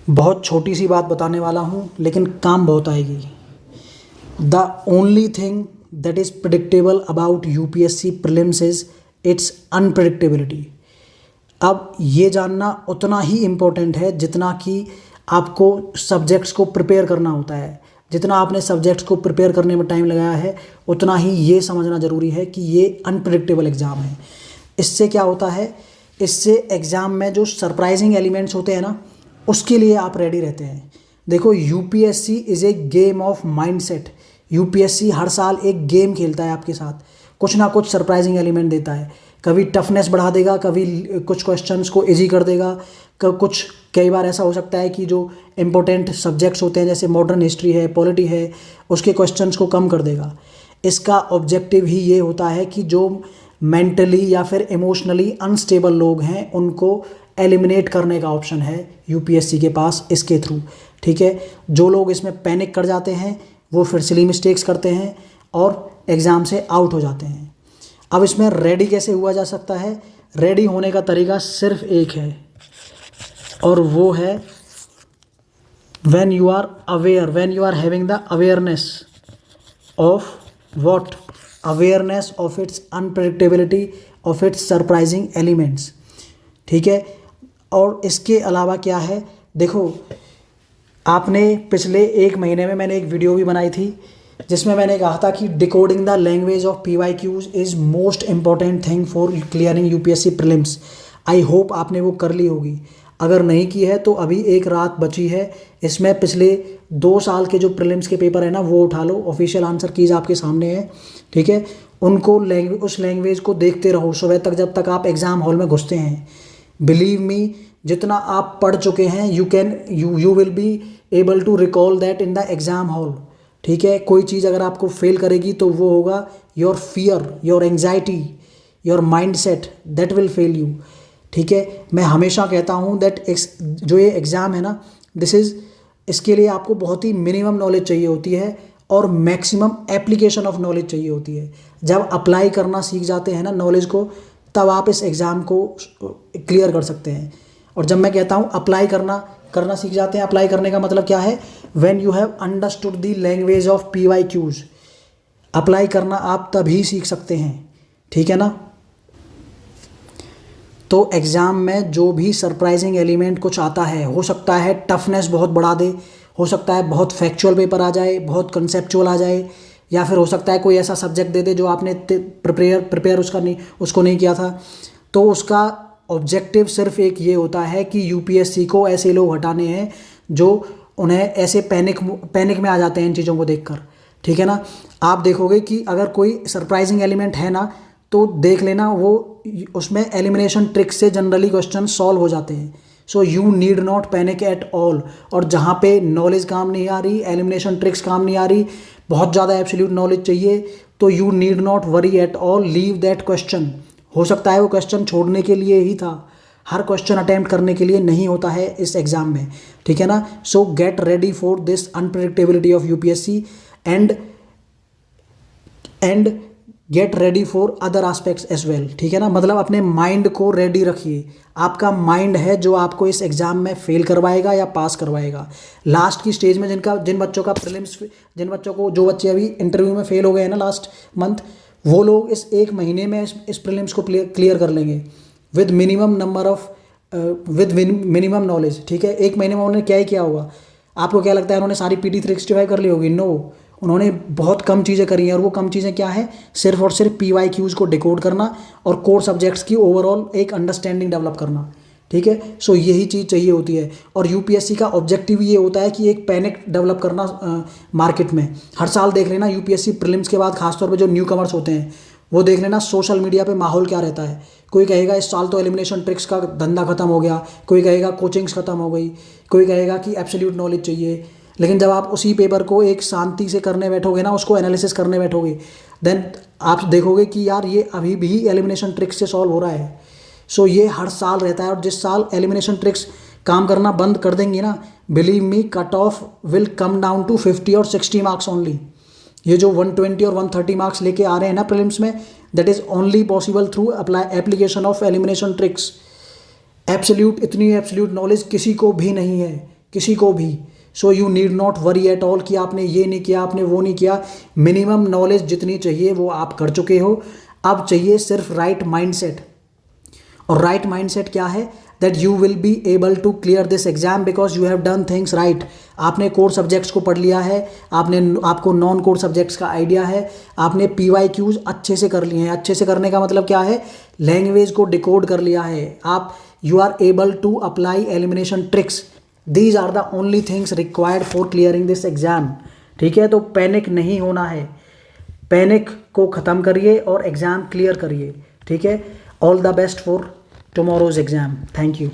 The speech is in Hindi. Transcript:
बहुत छोटी सी बात बताने वाला हूँ लेकिन काम बहुत आएगी। The only thing that is predictable about UPSC prelims is it's unpredictability. अब ये जानना उतना ही इम्पोर्टेंट है जितना कि आपको सब्जेक्ट्स को प्रिपेयर करना होता है। जितना आपने सब्जेक्ट्स को प्रिपेयर करने में टाइम लगाया है उतना ही ये समझना ज़रूरी है कि ये अनप्रिडिक्टेबल एग्ज़ाम है। इससे क्या होता है, इससे एग्ज़ाम में जो सरप्राइजिंग एलिमेंट्स होते हैं ना, उसके लिए आप रेडी रहते हैं। देखो, UPSC is a game of mindset. UPSC हर साल एक गेम खेलता है आपके साथ, कुछ ना कुछ सरप्राइजिंग एलिमेंट देता है। कभी टफनेस बढ़ा देगा, कभी कुछ क्वेश्चंस को इजी कर देगा, कुछ कई बार ऐसा हो सकता है कि जो इम्पोर्टेंट सब्जेक्ट्स होते हैं जैसे मॉडर्न हिस्ट्री है, पॉलिटी है, उसके क्वेश्चंस को कम कर देगा। इसका ऑब्जेक्टिव ही ये होता है कि जो मेंटली या फिर इमोशनली अनस्टेबल लोग हैं उनको एलिमिनेट करने का ऑप्शन है यूपीएससी के पास इसके थ्रू। ठीक है, जो लोग इसमें पैनिक कर जाते हैं वो फिर सिली मिस्टेक्स करते हैं और एग्ज़ाम से आउट हो जाते हैं। अब इसमें रेडी कैसे हुआ जा सकता है? रेडी होने का तरीका सिर्फ एक है और वो है when you are aware, when you are having the awareness of what, awareness of its unpredictability, of its surprising elements. ठीक है, और इसके अलावा क्या है, देखो आपने पिछले एक महीने में मैंने एक वीडियो भी बनाई थी जिसमें मैंने कहा था कि decoding the language of PYQs is most important thing for clearing UPSC prelims. I hope आपने वो कर ली होगी। अगर नहीं की है तो अभी एक रात बची है, इसमें पिछले 2 साल के जो प्रीलिम्स के पेपर है ना वो उठा लो, ऑफिशियल आंसर कीज आपके सामने है। ठीक है, उनको उस लैंग्वेज को देखते रहो सुबह तक जब तक आप एग्ज़ाम हॉल में घुसते हैं। बिलीव मी, जितना आप पढ़ चुके हैं you will be able to recall that in the exam hall. ठीक है, कोई चीज़ अगर आपको फेल करेगी तो वो होगा your fear, your anxiety, your mind set, that will fail you. ठीक है, मैं हमेशा कहता हूँ दैट जो ये एग्ज़ाम है ना, इसके लिए आपको बहुत ही मिनिमम नॉलेज चाहिए होती है और मैक्सिमम एप्लीकेशन ऑफ नॉलेज चाहिए होती है। जब अप्लाई करना सीख जाते हैं ना नॉलेज को, तब आप इस एग्ज़ाम को क्लियर कर सकते हैं। और जब मैं कहता हूँ अप्लाई करना सीख जाते हैं, अप्लाई करने का मतलब क्या है? When you have understood the language of PYQs, apply करना आप तभी सीख सकते हैं। ठीक है ना? तो एग्ज़ाम में जो भी सरप्राइजिंग एलिमेंट कुछ आता है, हो सकता है टफनेस बहुत बढ़ा दे, हो सकता है बहुत फैक्चुअल पेपर आ जाए, बहुत कंसेप्चुअल आ जाए, या फिर हो सकता है कोई ऐसा सब्जेक्ट दे दे जो आपने प्रिपेयर उसको नहीं किया था। तो उसका ऑब्जेक्टिव सिर्फ एक ये होता है कि यूपीएससी को ऐसे लोग हटाने हैं जो उन्हें ऐसे पैनिक में आ जाते हैं इन चीज़ों को देखकर। ठीक है ना? आप देखोगे कि अगर कोई सरप्राइजिंग एलिमेंट है ना तो देख लेना वो उसमें एलिमिनेशन ट्रिक से जनरली क्वेश्चन सॉल्व हो जाते हैं। So you need not panic at all. और जहाँ पे नॉलेज काम नहीं आ रही, एलिमिनेशन ट्रिक्स काम नहीं आ रही, बहुत ज़्यादा एब्सोल्यूट नॉलेज चाहिए, तो you need not worry at all, leave that question. हो सकता है वो क्वेश्चन छोड़ने के लिए ही था, हर क्वेश्चन अटेम्प्ट करने के लिए नहीं होता है इस एग्ज़ाम में। ठीक है ना? So get ready for this unpredictability of UPSC and get ready for other aspects as well. ठीक है ना? मतलब अपने माइंड को रेडी रखिए। आपका माइंड है जो आपको इस एग्ज़ाम में फेल करवाएगा या पास करवाएगा। लास्ट की स्टेज में जिन बच्चों का प्रीलिम्स, जो बच्चे अभी इंटरव्यू में फेल हो गए हैं ना लास्ट मंथ, वो लोग इस एक महीने में इस प्रीलिम्स को क्लियर कर लेंगे विद मिनिमम नॉलेज। ठीक है, एक महीने में उन्होंने क्या ही किया होगा? आपको क्या लगता है उन्होंने सारी पीटी 365 कर ली होगी? नो, उन्होंने बहुत कम चीज़ें करी हैं। और वो कम चीज़ें क्या है? सिर्फ और सिर्फ पीवाईक्यूज को डिकोड करना और कोर सब्जेक्ट्स की ओवरऑल एक अंडरस्टैंडिंग डेवलप करना। ठीक है, सो यही चीज़ चाहिए होती है। और यूपीएससी का ऑब्जेक्टिव ये होता है कि एक पैनिक डेवलप करना मार्केट में। हर साल देख लेना यूपीएससी प्रीलिम्स के बाद खासतौर पे जो न्यू कमर्स होते हैं वो देख लेना सोशल मीडिया पे माहौल क्या रहता है। कोई कहेगा इस साल तो एलिमिनेशन ट्रिक्स का धंधा खत्म हो गया, कोई कहेगा कोचिंग्स खत्म हो गई, कोई कहेगा कि एब्सोल्यूट नॉलेज चाहिए। लेकिन जब आप उसी पेपर को एक शांति से करने बैठोगे ना, उसको एनालिसिस करने बैठोगे, देन आप देखोगे कि यार ये अभी भी एलिमिनेशन ट्रिक्स से सॉल्व हो रहा है। सो ये हर साल रहता है। और जिस साल एलिमिनेशन ट्रिक्स काम करना बंद कर देंगी ना, believe me, cut off will come down to 50 और 60 मार्क्स ओनली। ये जो 120 और 130 मार्क्स लेके आ रहे हैं ना प्रीलिम्स में, that is only possible through application of elimination tricks. इतनी एब्सोल्यूट नॉलेज किसी को भी नहीं है, किसी को भी। So you need not worry at all कि आपने ये नहीं किया, आपने वो नहीं किया। मिनिमम नॉलेज जितनी चाहिए वो आप कर चुके हो। अब चाहिए सिर्फ राइट माइंडसेट। और राइट माइंडसेट क्या है? That you will be able to clear this exam because you have done things right. आपने कोर सब्जेक्ट्स को पढ़ लिया है, आपको नॉन कोर सब्जेक्ट्स का आइडिया है, आपने PYQs अच्छे से कर लिए हैं। अच्छे से करने का मतलब क्या है? लैंग्वेज को डिकोड कर लिया है आप। You are able to apply elimination tricks. These are the only things required for clearing this exam. ठीक है, तो पैनिक नहीं होना है। पैनिक को ख़त्म करिए और एग्ज़ाम क्लियर करिए। ठीक है, all the best for tomorrow's exam. Thank you.